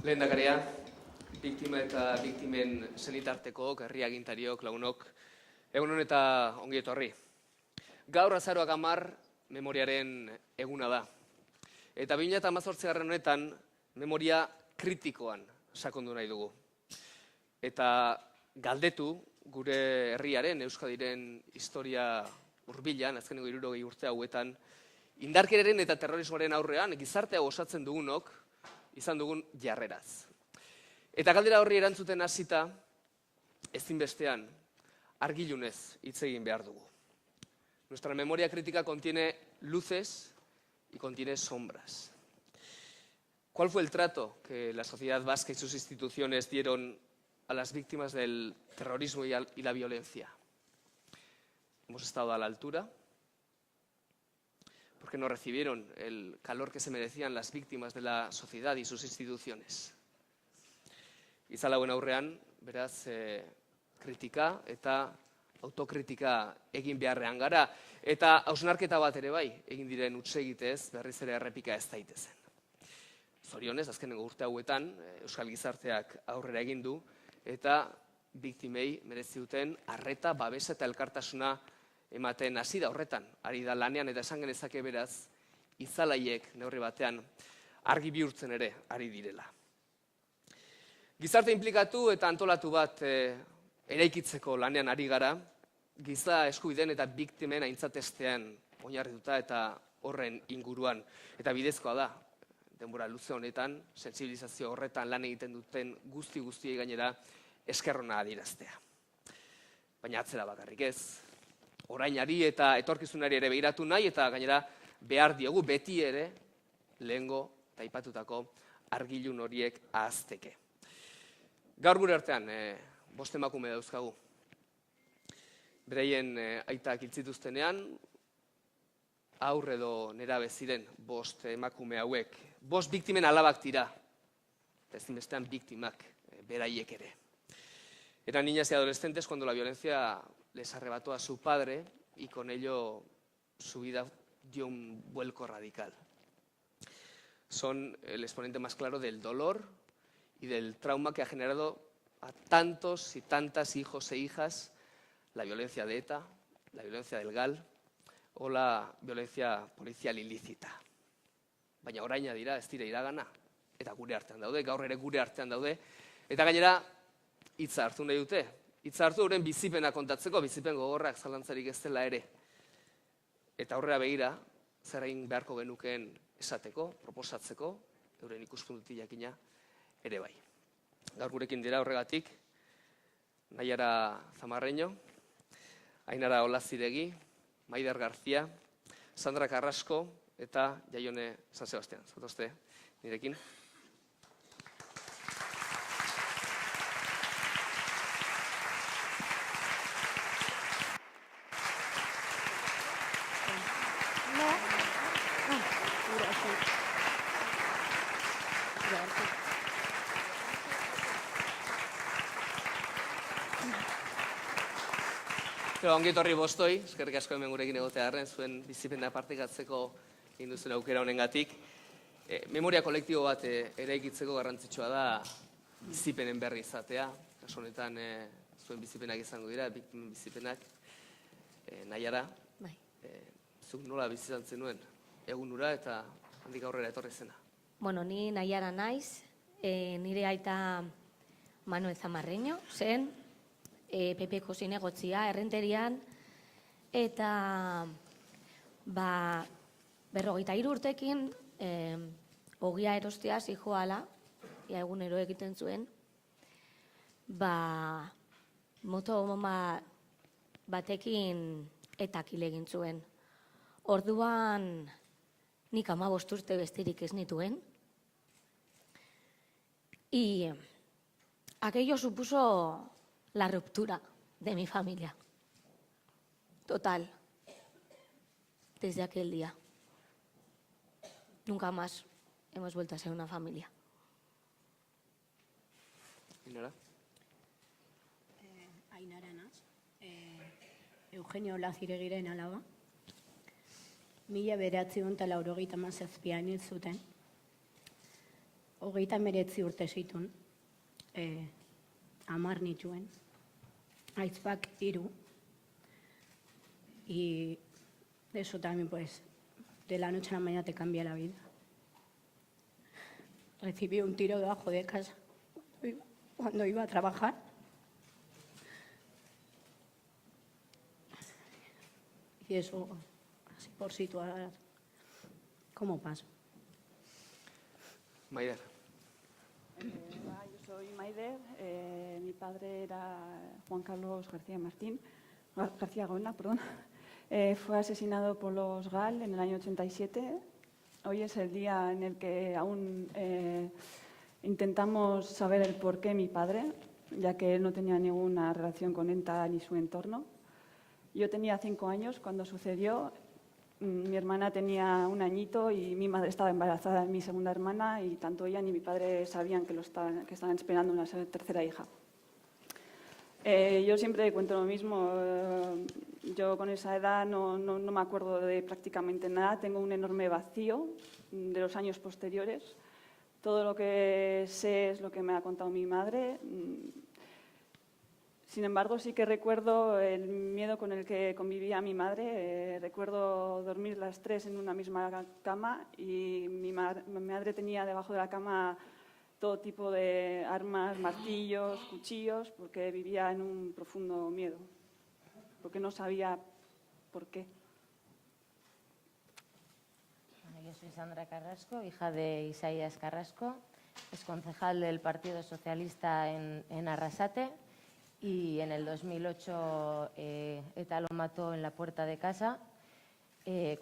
Lehendakaria, biktima eta biktimen senitartekook, herri agintariok, lagunok, egun eta ongi etorri. Gaur azaroak 10 memoriaren eguna da. Eta 2018 honetan memoria kritikoan sakondu nahi dugu. Eta galdetu gure herriaren, Euskadiren historia hurbilan, azkeneko 60 urte hauetan, indarkeriaren eta terrorismoaren aurrean, gizartea osatzen dugunok, izan dugun jarreraz. Eta galdera horri erantzuten hasita, ezinbestean, argilunez hitz egin behar dugu. Nuestra memoria crítica contiene luces y contiene sombras. ¿Cuál fue el trato que la sociedad vasca y sus instituciones dieron a las víctimas del terrorismo y la violencia? hemos estado a la altura, porque no recibieron el calor que se merecían las víctimas de la sociedad y sus instituciones. Izalauen aurrean, beraz, kritika eta autokritika egin beharrean gara, eta hausnarketa bat ere bai, egin diren hutsegitez, berriz ere errepika ez daitezen. Zorionez, azkenengo urte hauetan, Euskal Gizarteak aurrera egin du, eta biktimei merezi duten arreta, babesa eta elkartasuna ematen hasi da horretan. Ari da lanean eta esan genezake beraz, Izalaiek neurri batean argi bihurtzen ere ari direla. Gizarte inplikatu eta antolatu bat eraikitzeko lanean ari gara, giza eskubideen eta biktimen aintzatestean oinarrituta eta horren inguruan. Eta bidezkoa da, denbora luze honetan, sentsibilizazio horretan lan egiten duten guztiei gainera eskerrona adieraztea. Baina atzera bakarrik ez, orainari eta etorkizunari ere begiratu nahi, eta gainera behar diogu beti ere lehengo eta aipatutako argilun horiek ahazteke. Gaur gure artean, 5 emakume dauzkagu. Bereien aitak hil zituztenean, haur edo nerabe ziren 5 emakume hauek. 5 biktimen alabak dira, eta ezinbestean biktimak beraiek ere. Eran niñas y adolescentes cuando la violencia les arrebató a su padre y con ello su vida dio un vuelco radical. Son el exponente más claro del dolor y del trauma que ha generado a tantos y tantas hijos e hijas la violencia de ETA, la violencia del GAL o la violencia policial ilícita. Baina oraina dira, ez dira iragana, eta gure artean daude, gaur ere gure artean daude, eta gainera hitza hartu nahi dute. Hitza hartu euren bizipena kontatzeko, bizipen gogorrak zalantzarik ez dela ere. Eta aurrera begira, zer egin beharko genukeen esateko, proposatzeko, euren ikuspuntutik jakina ere bai. Gaur gurekin dira horregatik, Naiara Zamarreño, Ainara Olaziregi, Maider García, Sandra Carrasco eta Jaione San Sebastián. Zatozte, nirekin. Ongi etorri bostoi, eskerrik asko hemen gurekin egotea harren, zuen bizipena partekatzeko egin duzuen aukera honengatik. Memoria kolektibo bat eraikitzeko garrantzitsua da bizipenen berri izatea. Kasu honetan zuen bizipenak izango dira, biktimen bizipenak. Naiara, zuk nola bizizan zenuen egun hura eta handik aurrera etorri zena? Bueno, ni Naiara naiz, nire aita Manuel Zamarreño zen, Pepeko zinegotzia, errenterian, eta 53 urtekin ogia erostea zijoala, egunero egiten zuen, moto batekin etak hil egin zuen. Orduan nik 15 urte besterik ez nituen. Y aquello supuso la ruptura de mi familia. Total. Desde aquel día. Nunca más hemos vuelto a ser una familia. Ainara? Ainara naz. Eugenio Olaziregiren alaba. 1987an hil zuten. 39 urte zituen. 10 nituen. Aizpak 3. Y eso también, pues, de la noche a la mañana te cambia la vida. Recibí un tiro debajo de casa cuando iba a trabajar. Y eso, así por situar cómo pasó. Maider. Yo soy Maider, mi padre era Juan Carlos García Gaona, perdón. Fue asesinado por los GAL en el año 87. Hoy es el día en el que aún intentamos saber el porqué de mi padre, ya que él no tenía ninguna relación con ETA ni su entorno. Yo tenía 5 años cuando sucedió. Mi hermana tenía 1 añito y mi madre estaba embarazada de mi segunda hermana y tanto ella ni mi padre sabían que estaban esperando una tercera hija. Yo siempre cuento lo mismo. Yo con esa edad no me acuerdo de prácticamente nada. Tengo un enorme vacío de los años posteriores. Todo lo que sé es lo que me ha contado mi madre. Sin embargo, sí que recuerdo el miedo con el que convivía mi madre. Recuerdo dormir las 3 en una misma cama y mi madre tenía debajo de la cama todo tipo de armas, martillos, cuchillos, porque vivía en un profundo miedo, porque no sabía por qué. Bueno, yo soy Sandra Carrasco, hija de Isaías Carrasco, es concejal del Partido Socialista en Arrasate, y en el 2008 ETA lo mató en la puerta de casa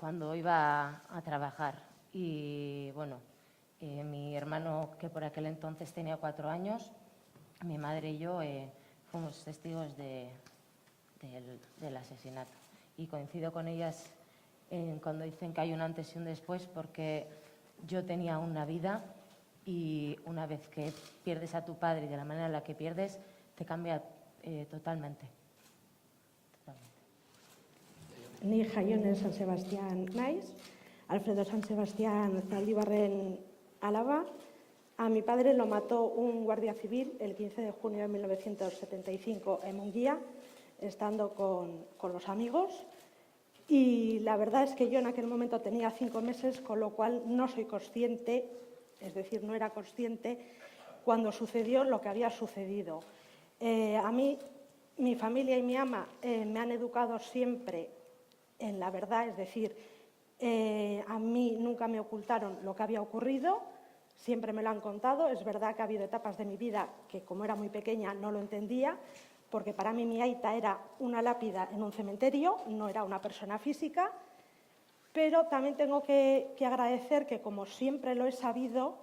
cuando iba a trabajar. Y bueno, mi hermano, que por aquel entonces tenía 4 años, mi madre y yo fuimos testigos del asesinato. Y coincido con ellas cuando dicen que hay un antes y un después, porque yo tenía una vida y una vez que pierdes a tu padre y de la manera en la que pierdes, te cambia totalmente. Ni Jaione San Sebastián naiz, Alfredo San Sebastián Zaldibarren alaba. A mi padre lo mató un guardia civil el 15 de junio de 1975 en Munguía, estando con los amigos. Y la verdad es que yo en aquel momento tenía 5 meses, con lo cual no soy consciente, es decir, no era consciente cuando sucedió lo que había sucedido. A mí, mi familia y mi ama me han educado siempre en la verdad, es decir, a mí nunca me ocultaron lo que había ocurrido, siempre me lo han contado. Es verdad que ha habido etapas de mi vida que, como era muy pequeña, no lo entendía, porque para mí mi aita era una lápida en un cementerio, no era una persona física, pero también tengo que agradecer que, como siempre lo he sabido,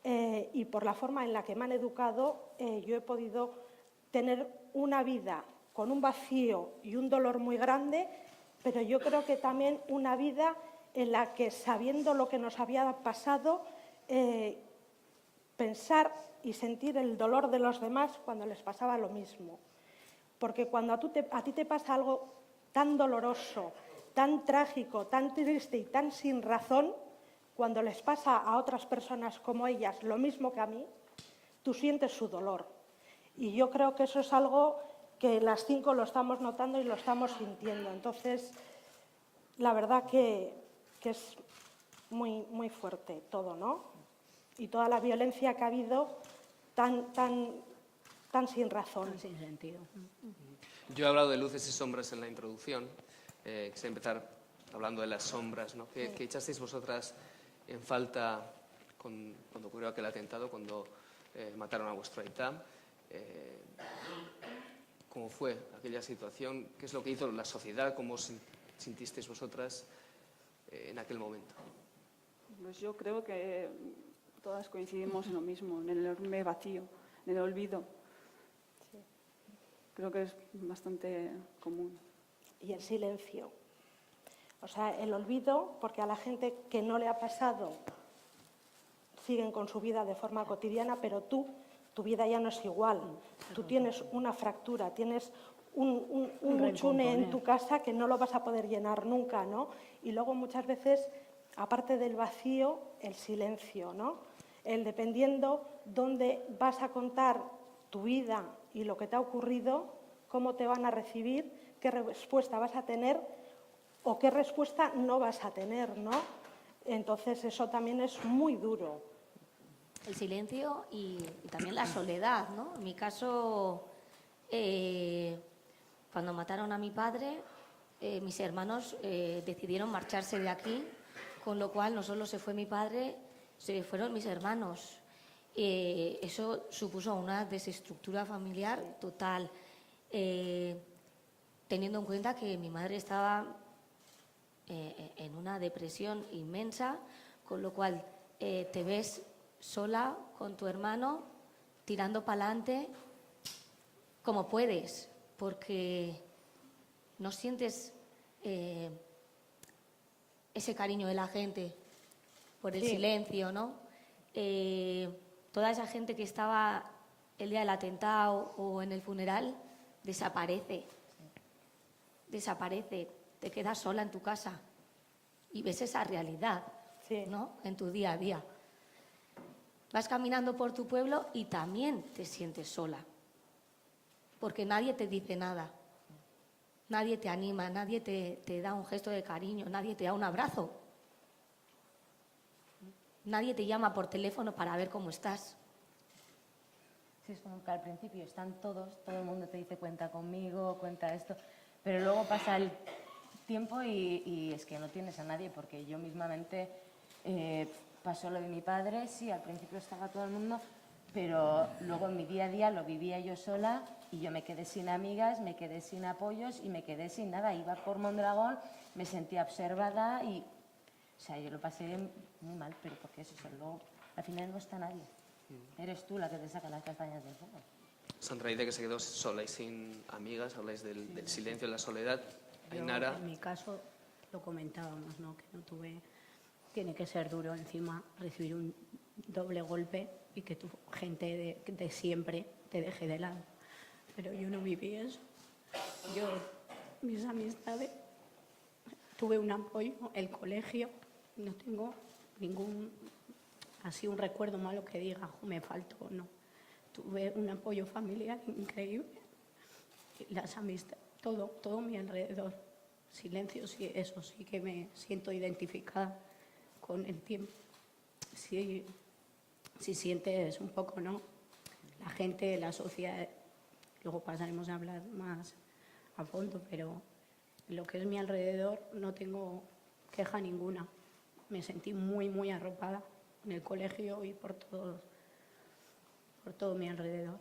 y por la forma en la que me han educado, yo he podido tener una vida con un vacío y un dolor muy grande, pero yo creo que también una vida en la que, sabiendo lo que nos había pasado, pensar y sentir el dolor de los demás cuando les pasaba lo mismo. Porque cuando a ti te pasa algo tan doloroso, tan trágico, tan triste y tan sin razón, cuando les pasa a otras personas como ellas lo mismo que a mí, tú sientes su dolor. Y yo creo que eso es algo que las 5 lo estamos notando y lo estamos sintiendo. Entonces, la verdad que es muy, muy fuerte todo, ¿no? Y toda la violencia que ha habido tan sin razón. Sin sentido. Yo he hablado de luces y sombras en la introducción. Quisiera empezar hablando de las sombras, ¿no? ¿Qué echasteis vosotras en falta cuando ocurrió aquel atentado, cuando mataron a vuestro aita? ¿Cómo fue aquella situación? ¿Qué es lo que hizo la sociedad? ¿Cómo os sintisteis vosotras en aquel momento? Pues yo creo que todas coincidimos en lo mismo, en el enorme vacío, en el olvido. Sí. Creo que es bastante común. Y el silencio. O sea, el olvido, porque a la gente que no le ha pasado siguen con su vida de forma cotidiana, pero tu vida ya no es igual. Tú tienes una fractura, tienes un chune en tu casa que no lo vas a poder llenar nunca, ¿no? Y luego muchas veces, aparte del vacío, el silencio, ¿no? El dependiendo dónde vas a contar tu vida y lo que te ha ocurrido, cómo te van a recibir, qué respuesta vas a tener o qué respuesta no vas a tener, ¿no? Entonces eso también es muy duro. El silencio y también la soledad, ¿no? En mi caso, cuando mataron a mi padre, mis hermanos decidieron marcharse de aquí, con lo cual no solo se fue mi padre, se fueron mis hermanos. Eso supuso una desestructura familiar total, teniendo en cuenta que mi madre estaba en una depresión inmensa, con lo cual te ves sola con tu hermano, tirando para adelante como puedes, porque no sientes ese cariño de la gente por el silencio, ¿no? Toda esa gente que estaba el día del atentado o en el funeral desaparece. Desaparece. Te quedas sola en tu casa y ves esa realidad, ¿no? En tu día a día. Vas caminando por tu pueblo y también te sientes sola, porque nadie te dice nada, nadie te anima, nadie te da un gesto de cariño, nadie te da un abrazo, nadie te llama por teléfono para ver cómo estás. Sí, es como que al principio están todos, todo el mundo te dice cuenta conmigo, cuenta esto, pero luego pasa el tiempo y es que no tienes a nadie, porque yo mismamente pasó lo de mi padre, sí, al principio estaba todo el mundo, pero luego en mi día a día lo vivía yo sola y yo me quedé sin amigas, me quedé sin apoyos y me quedé sin nada. Iba por Mondragón, me sentía observada y, o sea, yo lo pasé muy mal, pero porque eso, luego al final no está nadie. Eres tú la que te saca las castañas del fuego. Sandra dice que se quedó sola y sin amigas, habláis del silencio, de la soledad. Yo, Ainara, en mi caso, lo comentábamos, ¿no? Que no tuve... Tiene que ser duro encima recibir un doble golpe y que tu gente de siempre te deje de lado. Pero yo no viví eso. Yo, mis amistades, tuve un apoyo, el colegio, no tengo ningún, así un recuerdo malo que diga, me faltó, no. Tuve un apoyo familiar increíble, las amistades, todo mi alrededor. Silencio, sí, eso sí que me siento identificada con el tiempo. Sí, sientes un poco, ¿no? La gente, la sociedad, luego pasaremos a hablar más a fondo, pero lo que es mi alrededor no tengo queja ninguna. Me sentí muy, muy arropada en el colegio y por todo mi alrededor.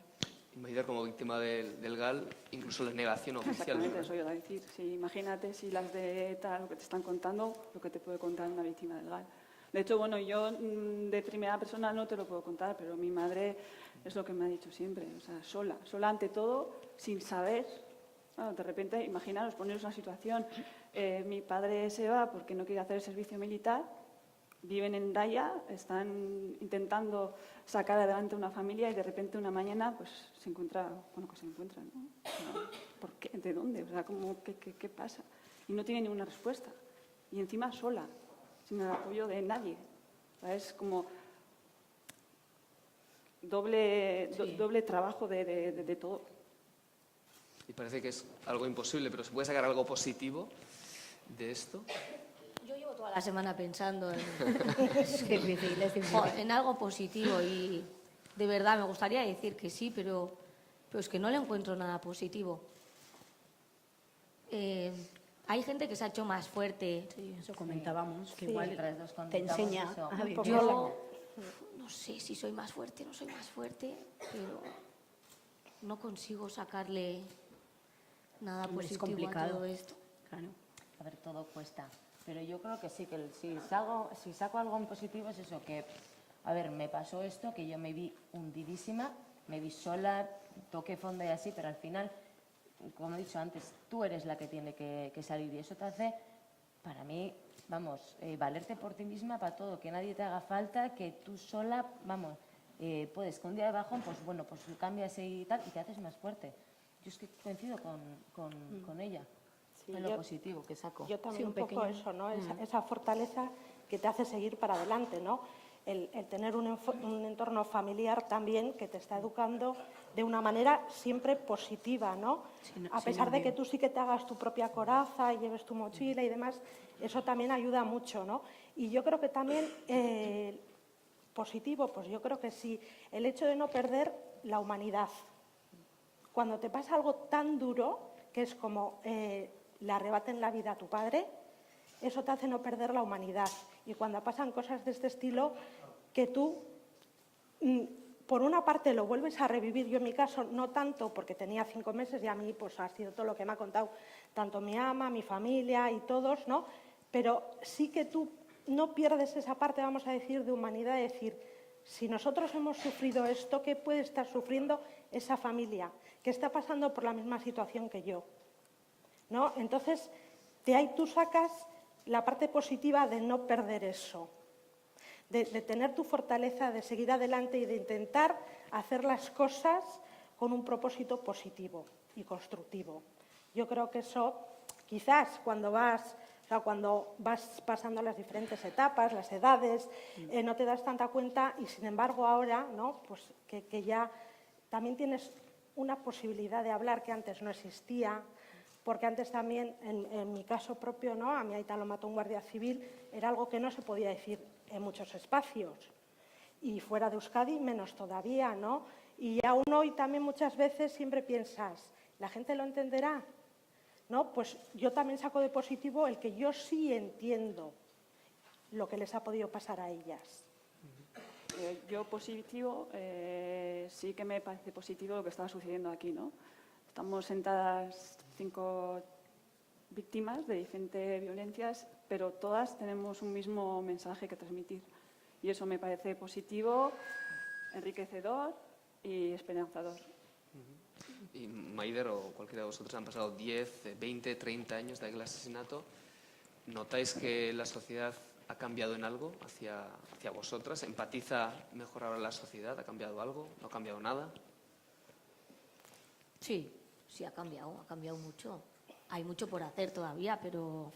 Maider, como víctima del GAL, incluso la negación oficial. Exactamente, eso iba a decir. Sí, imagínate si las de ETA, lo que te están contando, lo que te puede contar una víctima del GAL. De hecho, bueno, yo de primera persona no te lo puedo contar, pero mi madre es lo que me ha dicho siempre, o sea, sola ante todo, sin saber. Bueno, de repente, imaginaros, poneros una situación, mi padre se va porque no quiere hacer el servicio militar, viven en Daya, están intentando sacar adelante una familia y de repente una mañana pues se encuentra, bueno, que se encuentran, ¿no? O sea, ¿por qué? ¿De dónde? O sea, ¿qué pasa? Y no tiene ninguna respuesta. Y encima sola, sin el apoyo de nadie. O sea, es como doble trabajo de todo. Y parece que es algo imposible, pero ¿se puede sacar algo positivo de esto? Yo llevo toda la semana pensando Es difícil, es difícil. en algo positivo y de verdad me gustaría decir que sí, pero es que no le encuentro nada positivo. Hay gente que se ha hecho más fuerte. Sí, eso comentábamos, que Sí. igual Entre los dos te contamos enseña eso. a vivir. Yo no sé si soy más fuerte o no soy más fuerte, pero no consigo sacarle nada Hombre, es positivo a complicado. todo esto. Claro. A ver, todo cuesta. Pero yo creo que sí, que si saco algo en positivo es eso, que, a ver, me pasó esto, que yo me vi hundidísima, me vi sola, toqué fondo y así, pero al final, como he dicho antes, tú eres la que tiene que salir y eso te hace, para mí, vamos, valerte por ti misma para todo, que nadie te haga falta, que tú sola, vamos, puedes, con un día de bajón, pues bueno, pues cambias y tal, y te haces más fuerte. Yo es que coincido con ella. Sí, en lo positivo que saco. Yo también Sí, un un poco pequeño. eso, ¿no? Esa fortaleza que te hace seguir para adelante, ¿no? El tener un entorno familiar también que te está educando de una manera siempre positiva, ¿no? A pesar de que tú sí que te hagas tu propia coraza y lleves tu mochila y demás, eso también ayuda mucho, ¿no? Y yo creo que también positivo, pues yo creo que sí, el hecho de no perder la humanidad. Cuando te pasa algo tan duro, que es como le arrebaten la vida a tu padre, eso te hace no perder la humanidad. Y cuando pasan cosas de este estilo, que tú, por una parte, lo vuelves a revivir. Yo en mi caso no tanto, porque tenía 5 meses y a mí pues ha sido todo lo que me ha contado, tanto mi ama, mi familia y todos, ¿no? Pero sí que tú no pierdes esa parte, vamos a decir, de humanidad, de decir, si nosotros hemos sufrido esto, ¿qué puede estar sufriendo esa familia que está pasando por la misma situación que yo? ¿no? Entonces, de ahí tú sacas la parte positiva de no perder eso, de tener tu fortaleza, de seguir adelante y de intentar hacer las cosas con un propósito positivo y constructivo. Yo creo que eso, quizás cuando vas pasando las diferentes etapas, las edades, no te das tanta cuenta y, sin embargo, ahora, ¿no? Pues que ya también tienes una posibilidad de hablar que antes no existía, porque antes también, en mi caso propio, ¿no? A mi aita lo mató un guardia civil, era algo que no se podía decir en muchos espacios. Y fuera de Euskadi, menos todavía, ¿no? Y aún hoy también muchas veces siempre piensas, ¿la gente lo entenderá? ¿No? Pues yo también saco de positivo el que yo sí entiendo lo que les ha podido pasar a ellas. Yo positivo, sí que me parece positivo lo que está sucediendo aquí, ¿no? Estamos sentadas 5 víctimas de diferentes violencias, pero todas tenemos un mismo mensaje que transmitir. Y eso me parece positivo, enriquecedor y esperanzador. Y Maider o cualquiera de vosotros han pasado 10, 20, 30 años de aquel asesinato. ¿Notáis que la sociedad ha cambiado en algo hacia vosotras? ¿Empatiza mejor ahora la sociedad? ¿Ha cambiado algo? ¿No ha cambiado nada? Sí, sí ha cambiado mucho. Hay mucho por hacer todavía, pero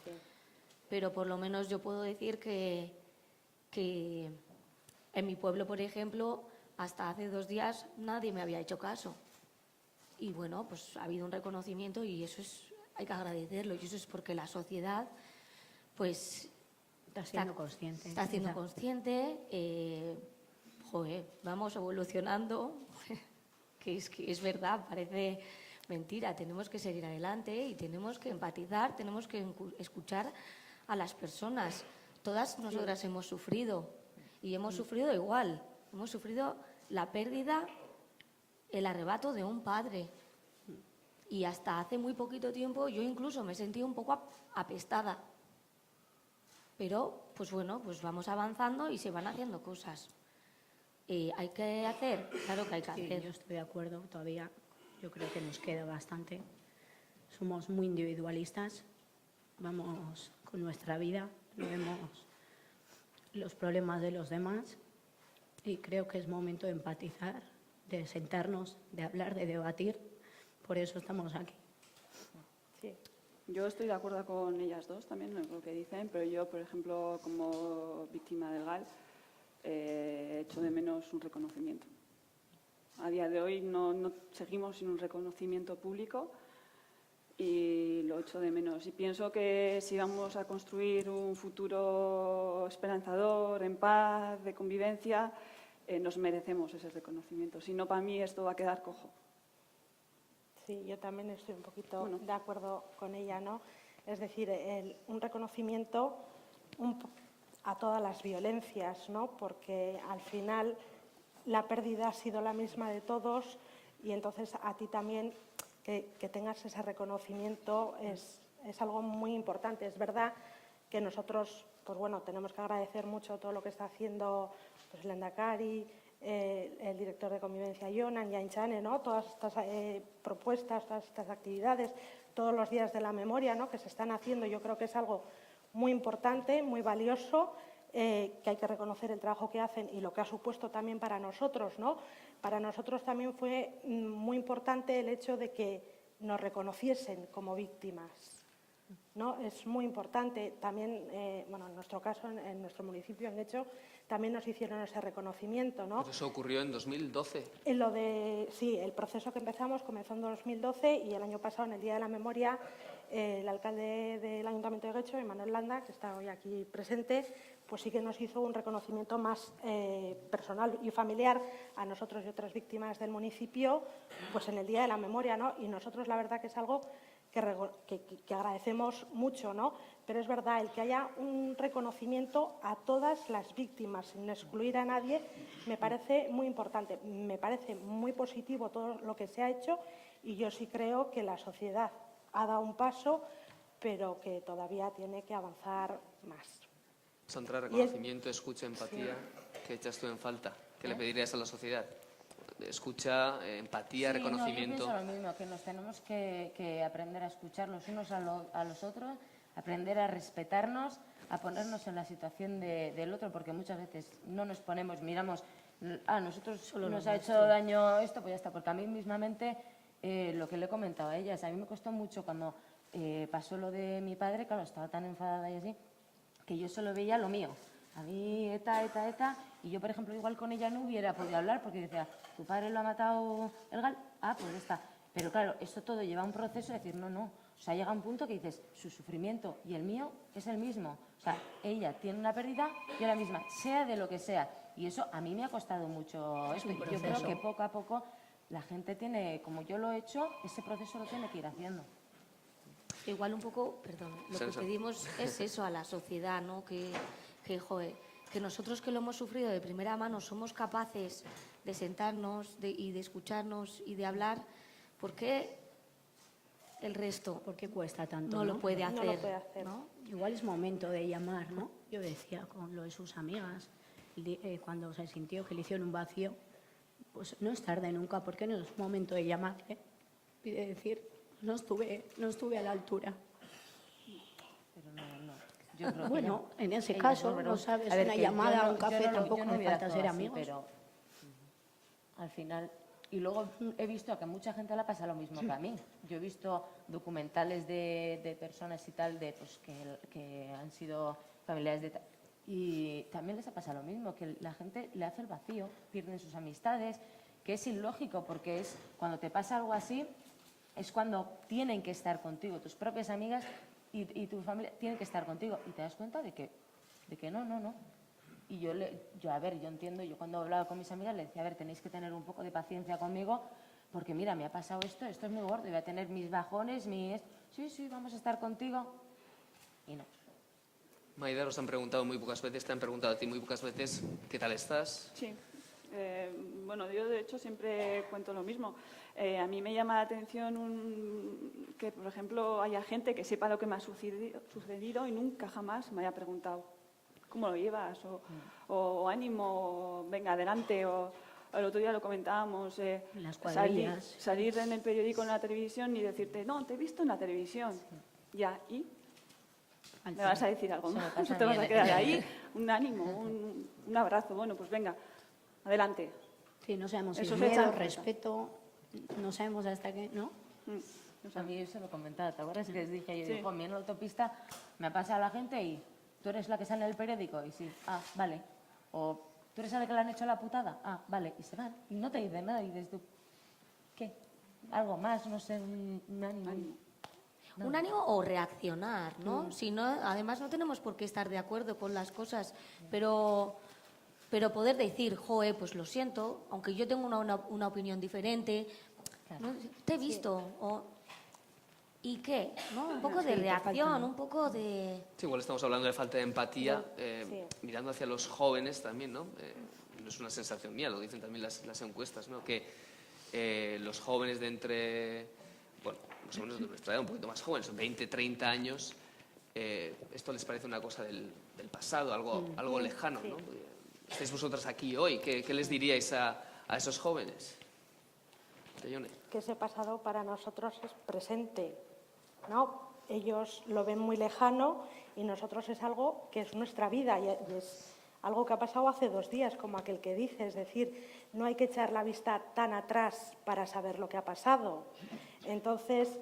por lo menos yo puedo decir que en mi pueblo, por ejemplo, hasta hace 2 días nadie me había hecho caso. Y bueno, pues ha habido un reconocimiento y eso hay que agradecerlo. Y eso es porque la sociedad, pues, Está siendo consciente. Está siendo consciente. Vamos evolucionando. que es verdad, parece mentira. Tenemos que seguir adelante y tenemos que empatizar, tenemos que escuchar a las personas. Todas nosotras hemos sufrido y hemos sufrido igual. Hemos sufrido la pérdida, el arrebato de un padre. Y hasta hace muy poquito tiempo yo incluso me sentí un poco apestada. Pero, pues bueno, pues vamos avanzando y se van haciendo cosas. ¿Hay que hacer? Claro que hay que hacer. Yo estoy de acuerdo, todavía yo creo que nos queda bastante. Somos muy individualistas, vamos con nuestra vida, no vemos los problemas de los demás y creo que es momento de empatizar, de sentarnos, de hablar, de debatir. Por eso estamos aquí. Sí. Yo estoy de acuerdo con ellas dos también, en lo que dicen, pero yo, por ejemplo, como víctima del GAL, echo de menos un reconocimiento. A día de hoy no seguimos sin un reconocimiento público y lo echo de menos. Y pienso que si vamos a construir un futuro esperanzador, en paz, de convivencia, nos merecemos ese reconocimiento. Si no, para mí esto va a quedar cojo. Sí, yo también estoy un poquito de acuerdo con ella, ¿no? Es decir, un reconocimiento a todas las violencias, ¿no? Porque al final la pérdida ha sido la misma de todos y entonces a ti también que tengas ese reconocimiento es algo muy importante. Es verdad que nosotros, pues bueno, tenemos que agradecer mucho todo lo que está haciendo pues, el Lehendakari, el director de Convivencia, Jonan, y Ainchane, ¿no? Todas estas propuestas, todas estas actividades, todos los días de la memoria, ¿no? Que se están haciendo. Yo creo que es algo muy importante, muy valioso, que hay que reconocer el trabajo que hacen y lo que ha supuesto también para nosotros, ¿no? Para nosotros también fue muy importante el hecho de que nos reconociesen como víctimas, ¿no? Es muy importante. También, bueno, en nuestro caso, en nuestro municipio, en Guecho, también nos hicieron ese reconocimiento, ¿no? Pero eso ocurrió en 2012. Sí, el proceso que empezamos comenzó en 2012 y el año pasado, en el Día de la Memoria, el alcalde del Ayuntamiento de Guecho, Emanuel Landa, que está hoy aquí presente, pues sí que nos hizo un reconocimiento más personal y familiar a nosotros y otras víctimas del municipio, pues en el Día de la Memoria, ¿no? Y nosotros la verdad que es algo que agradecemos mucho, ¿no? Pero es verdad, el que haya un reconocimiento a todas las víctimas, sin excluir a nadie, me parece muy importante. Me parece muy positivo todo lo que se ha hecho y yo sí creo que la sociedad ha dado un paso, pero que todavía tiene que avanzar más. Sandra, reconocimiento, escucha, empatía. ¿Qué echas tú en falta? ¿Qué le pedirías a la sociedad? escucha, empatía, Sí, reconocimiento. No, yo pienso lo mismo, que nos tenemos que aprender a escuchar los unos a los otros, aprender a respetarnos, a ponernos en la situación del otro, porque muchas veces no nos ponemos, miramos, nosotros nos ha hecho daño esto, pues ya está, porque a mí mismamente, lo que le he comentado a ellas, a mí me costó mucho cuando pasó lo de mi padre, claro, estaba tan enfadada y así, que yo solo veía lo mío. A mí, ETA, y yo, por ejemplo, igual con ella no hubiera podido hablar porque decía, ¿tu padre lo ha matado el GAL? Ah, pues ya está. Pero claro, esto todo lleva un proceso de decir, no. O sea, llega un punto que dices, su sufrimiento y el mío es el mismo. O sea, ella tiene una pérdida, yo la misma, sea de lo que sea. Y eso a mí me ha costado mucho esto. Yo creo que poco a poco la gente tiene, como yo lo he hecho, ese proceso lo tiene que ir haciendo. Igual un poco, perdón, lo que pedimos es eso a la sociedad, ¿no? Que nosotros que lo hemos sufrido de primera mano somos capaces de sentarnos y de escucharnos y de hablar. ¿Por qué el resto ¿Por qué cuesta tanto? no lo puede hacer? No lo puede hacer. ¿no? Igual es momento de llamar, ¿no? Yo decía con lo de sus amigas, cuando se sintió que le hicieron un vacío, pues no es tarde nunca, porque no es momento de llamarle y de decir, no estuve a la altura. Pero no. Yo creo que Bueno, en ese ellas caso, pero- no sabes, a ver, una que llamada, yo un café, yo tampoco yo me hubiera falta actuado ser así, amigos. pero al final... Y luego he visto que a mucha gente le pasa lo mismo que a mí. Yo he visto documentales de personas y tal, pues, que han sido familiares de... Y también les ha pasado lo mismo, que la gente le hace el vacío, pierden sus amistades, que es ilógico, porque es cuando te pasa algo así, es cuando tienen que estar contigo, tus propias amigas y tu familia tienen que estar contigo. Y te das cuenta de que no. Y yo entiendo, yo cuando hablaba con mis amigas le decía, a ver, tenéis que tener un poco de paciencia conmigo, porque mira, me ha pasado esto es muy gordo, y voy a tener mis bajones, sí, vamos a estar contigo. Y no. Maider, os han preguntado muy pocas veces, te han preguntado a ti muy pocas veces, ¿qué tal estás? Sí. Bueno, yo de hecho siempre cuento lo mismo. A mí me llama la atención que, por ejemplo, haya gente que sepa lo que me ha sucedido y nunca jamás me haya preguntado cómo lo llevas o ánimo, o venga, adelante. O el otro día lo comentábamos, Las cuadrillas. salir en el periódico, en la televisión y decirte, no, te he visto en la televisión. Ya, ¿y? ¿Me vas a decir algo Se me más? pasa ¿Te vas bien, a quedar ahí? Un ánimo, un abrazo. Bueno, pues venga, adelante. Sí, no sabemos si Eso es se echa miedo, en falta. respeto, no sabemos hasta qué, ¿no? A mí eso lo comentaba, ¿te acuerdas que les dije? Yo Sí. digo, a mí en la autopista me ha pasado a la gente y tú eres la que sale en el periódico y sí, vale. O tú eres la que le han hecho la putada, vale. Y se van y no te dicen nada y dices tú, ¿qué? Algo más, no sé, un ánimo. Un ánimo o reaccionar, ¿no? Si no, además no tenemos por qué estar de acuerdo con las cosas, pero poder decir, joe, pues lo siento, aunque yo tengo una opinión diferente, Claro. ¿no? Te he visto, ¿y qué? ¿No? Un poco de Sí, te reacción, falta. un poco de... Sí, igual estamos hablando de falta de empatía, Sí. mirando hacia los jóvenes también, ¿no? No es una sensación mía, lo dicen también las encuestas, ¿no? Que los jóvenes de entre, bueno, más o menos de nuestra edad, un poquito más jóvenes, 20, 30 años, esto les parece una cosa del pasado, algo lejano, ¿no? Estáis vosotras aquí hoy, ¿qué les diríais a esos jóvenes? Yone. Que ese pasado para nosotros es presente, ¿no? Ellos lo ven muy lejano y nosotros es algo que es nuestra vida y es algo que ha pasado hace 2 días, como aquel que dice. Es decir, no hay que echar la vista tan atrás para saber lo que ha pasado. Entonces,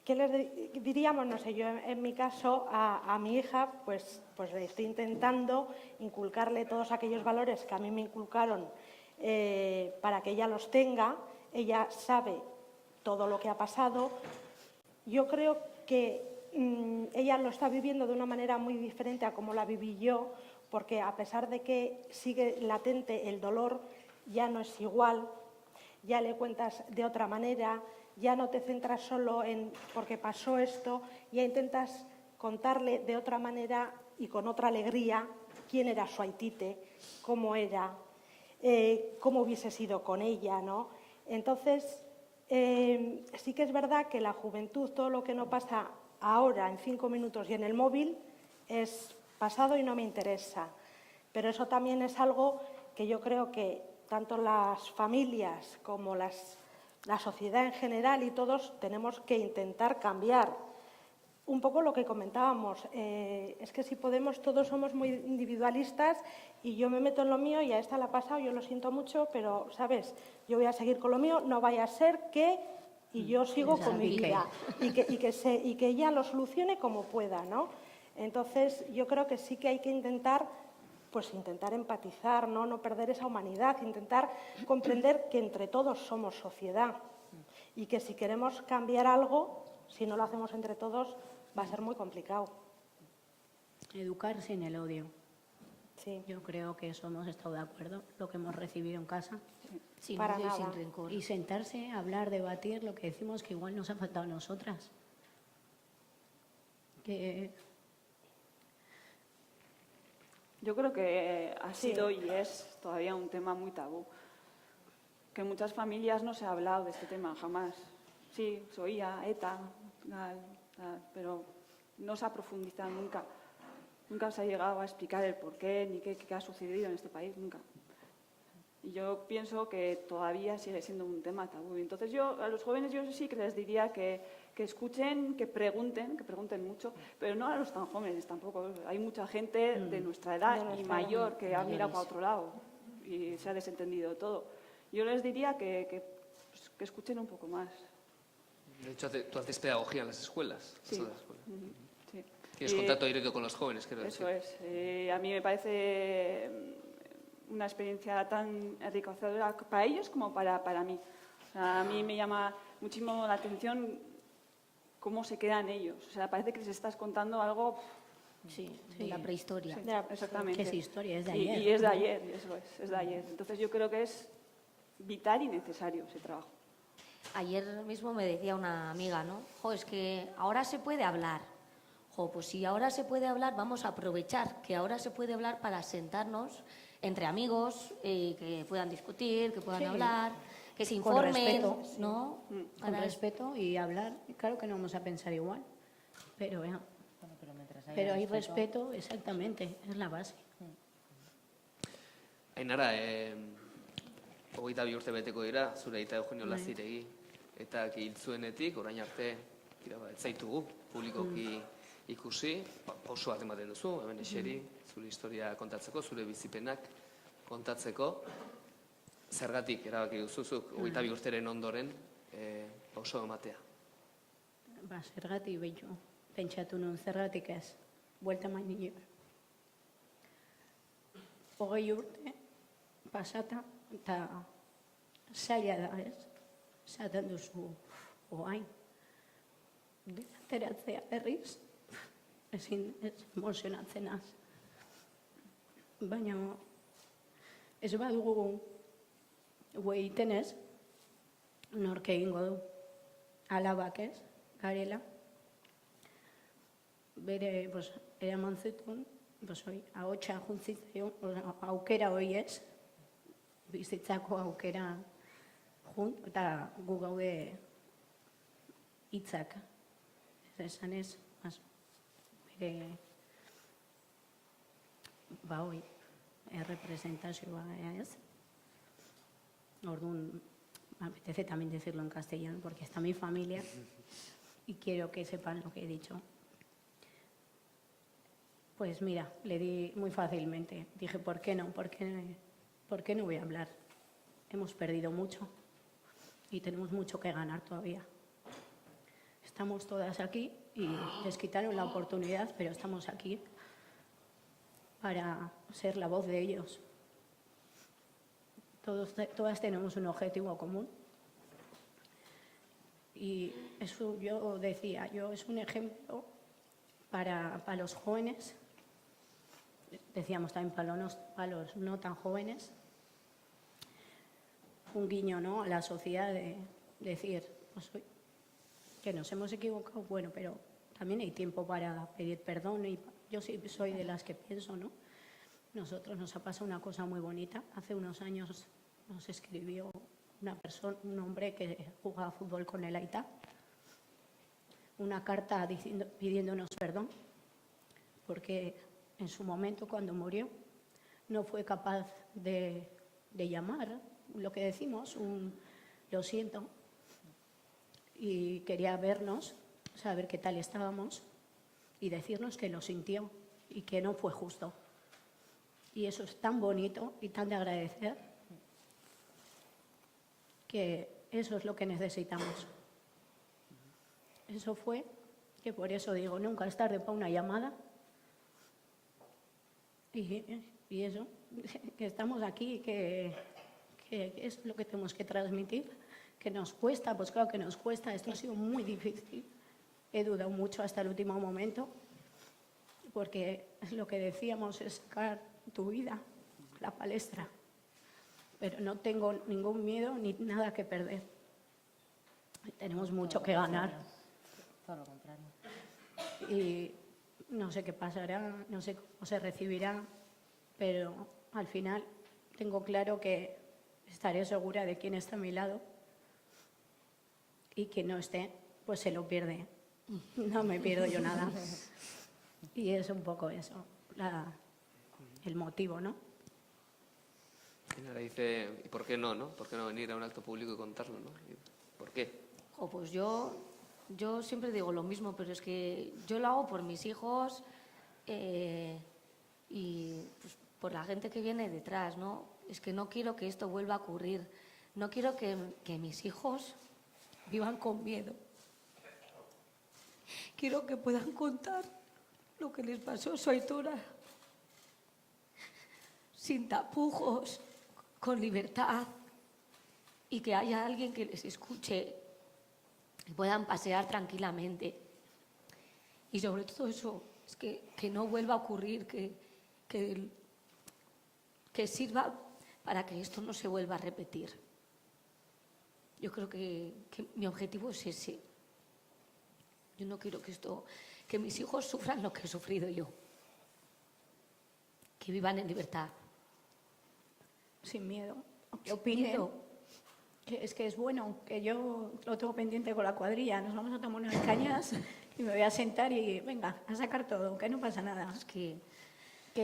¿qué les diríamos? No sé, yo en mi caso a mi hija pues le estoy intentando inculcarle todos aquellos valores que a mí me inculcaron para que ella los tenga. Ella sabe todo lo que ha pasado. Yo creo que ella lo está viviendo de una manera muy diferente a como la viví yo, porque a pesar de que sigue latente el dolor, ya no es igual, ya le cuentas de otra manera, ya no te centras solo en porque pasó esto, ya intentas contarle de otra manera y con otra alegría quién era su Aitite, cómo era, cómo hubiese sido con ella, ¿no? Entonces, sí que es verdad que la juventud, todo lo que no pasa ahora en 5 minutos y en el móvil, es pasado y no me interesa. Pero eso también es algo que yo creo que tanto las familias como la sociedad en general y todos tenemos que intentar cambiar. Un poco lo que comentábamos, es que si Podemos todos somos muy individualistas y yo me meto en lo mío y a esta la ha pasado, yo lo siento mucho, pero, ¿sabes? Yo voy a seguir con lo mío, no vaya a ser que... Y yo sigo con mi vida y que ella lo solucione como pueda, ¿no? Entonces, yo creo que sí que hay que intentar empatizar, ¿no? No perder esa humanidad, intentar comprender que entre todos somos sociedad y que si queremos cambiar algo, si no lo hacemos entre todos, va a ser muy complicado. Educar sin el odio. Sí. Yo creo que eso hemos estado de acuerdo, lo que hemos recibido en casa. Sin Para odio y sin nada. rencor. Y sentarse, hablar, debatir lo que decimos que igual nos ha faltado a nosotras. Que Yo creo que ha sido y es todavía un tema muy tabú. Que en muchas familias no se ha hablado de este tema jamás. Sí, se oía ETA, tal, pero no se ha profundizado nunca. Nunca se ha llegado a explicar el porqué ni qué ha sucedido en este país, nunca. Y yo pienso que todavía sigue siendo un tema tabú. Entonces yo a los jóvenes yo sí que les diría que escuchen, que pregunten mucho, pero no a los tan jóvenes tampoco. Hay mucha gente de nuestra edad y mayor que ha mirado para otro lado y se ha desentendido todo. Yo les diría que escuchen un poco más. De hecho, tú haces pedagogía en las escuelas. Sí. En las escuelas. Sí. Tienes contacto directo con los jóvenes, quiero decir. Eso es. A mí me parece una experiencia tan enriquecedora para ellos como para mí. O sea, a mí me llama muchísimo la atención cómo se quedan ellos. O sea, parece que les estás contando algo... Sí, de la prehistoria. Sí, exactamente. que es historia, es de ayer. Y es de ayer, eso es de ayer. Entonces yo creo que es vital y necesario ese trabajo. Ayer mismo me decía una amiga, ¿no? Jo, es que ahora se puede hablar. Jo, pues si ahora se puede hablar, vamos a aprovechar que ahora se puede hablar para sentarnos entre amigos, que puedan discutir, que puedan hablar, que se Con informen, respeto, ¿no? Con respeto y hablar. Claro que no vamos a pensar igual, pero, pero hay respeto, exactamente, es la base. Ainara, 22 urte beteko dira, zure aita Eugenio Laziregi, eta hil zuenetik, orain arte, ez zaitugu publikoki ikusi, pauso bat ematen duzu, hemen eseri, zure historia kontatzeko, zure bizipenak kontatzeko, zergatik erabaki duzuzuk, 22 urteren ondoren, pauso ematea. Ba, zergatik behitu, pentsatu nuen zergatik ez, buelta mainio. 20 urte, pasata, eta zaila da ez, zaten duzu oain. Ateratzea berriz, ezin emozionatzen az. Baina ez badugu egiten ez, nork egingo du. Alabak ez, garela. Bere, eraman zituen, ahotsa juntzitzaion, aukera hori ez, bizitzako aukera junt, eta gu gaude hitzak. Esan ez, bere, hoi, errepresentazioa ez. Orduan, me apetece también decirlo en castellano porque está mi familia y quiero que sepan lo que he dicho. Pues mira, le di muy fácilmente. Dije, ¿por qué no? ¿Por qué no voy a hablar? Hemos perdido mucho y tenemos mucho que ganar todavía. Estamos todas aquí y les quitaron la oportunidad, pero estamos aquí para ser la voz de ellos. Todas tenemos un objetivo común. Y eso yo decía, es un ejemplo para los jóvenes, decíamos también para los no tan jóvenes, un guiño, ¿no?, a la sociedad de decir, que nos hemos equivocado, bueno, pero también hay tiempo para pedir perdón y yo sí soy de las que pienso, ¿no? Nosotros nos ha pasado una cosa muy bonita. Hace unos años nos escribió un hombre que jugaba fútbol con el Aita, una carta pidiéndonos perdón, porque en su momento, cuando murió, no fue capaz de de llamar, lo que decimos, lo siento. Y quería vernos, saber qué tal estábamos y decirnos que lo sintió y que no fue justo. Y eso es tan bonito y tan de agradecer que eso es lo que necesitamos. Eso fue, que por eso digo, nunca es tarde para una llamada. Y eso, que estamos aquí, que es lo que tenemos que transmitir, que nos cuesta, pues claro que nos cuesta, esto ha sido muy difícil. He dudado mucho hasta el último momento, porque es lo que decíamos, es sacar tu vida a la palestra. Pero no tengo ningún miedo ni nada que perder. Tenemos mucho que ganar. Todo lo contrario. Y no sé qué pasará, no sé cómo se recibirá, pero al final tengo claro que estaré segura de quién está a mi lado y quien no esté, pues se lo pierde. No me pierdo yo nada. Y es un poco eso, el motivo, ¿no? Y ahora dice, ¿y por qué no, no? ¿Por qué no venir a un acto público y contarlo, no? ¿Por qué? Pues yo siempre digo lo mismo, pero es que yo lo hago por mis hijos y pues, por la gente que viene detrás, ¿no? Es que no quiero que esto vuelva a ocurrir. No quiero que mis hijos vivan con miedo. Quiero que puedan contar lo que les pasó a su Aitora, sin tapujos, con libertad, y que haya alguien que les escuche y puedan pasear tranquilamente. Y sobre todo eso, es que no vuelva a ocurrir, que sirva para que esto no se vuelva a repetir. Yo creo que mi objetivo es ese. Yo no quiero que mis hijos sufran lo que he sufrido yo. Que vivan en libertad. Sin miedo. Que opinen. Es que es bueno, que yo lo tengo pendiente con la cuadrilla. Nos vamos a tomar unas cañas y me voy a sentar y venga, a sacar todo, que no pasa nada. Es que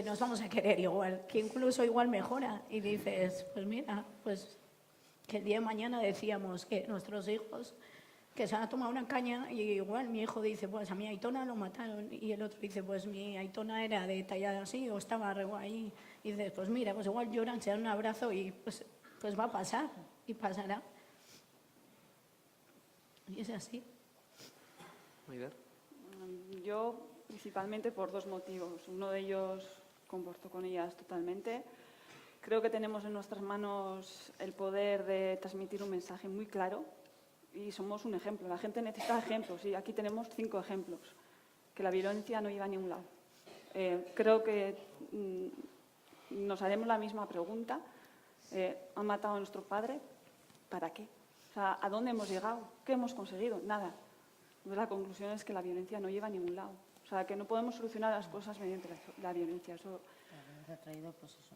nos vamos a querer igual, que incluso igual mejora. Y dices, pues mira, pues que el día de mañana decíamos que nuestros hijos que se han tomado una caña y igual mi hijo dice, pues a mi Aitona lo mataron, y el otro dice, pues mi Aitona era de tallada así o estaba re guay, y dices, pues mira, pues igual lloran, se dan un abrazo y pues va a pasar y pasará. Y es así. ¿Maider? Yo principalmente por dos motivos. Uno de ellos comparto con ellas totalmente. Creo que tenemos en nuestras manos el poder de transmitir un mensaje muy claro. Y somos un ejemplo. La gente necesita ejemplos y aquí tenemos 5 ejemplos. Que la violencia no lleva a ningún lado. Creo que nos haremos la misma pregunta. ¿Han matado a nuestro padre? ¿Para qué? O sea, ¿a dónde hemos llegado? ¿Qué hemos conseguido? Nada. Entonces, la conclusión es que la violencia no lleva a ningún lado. O sea, que no podemos solucionar las cosas mediante la violencia. Eso Nos ha traído, pues eso,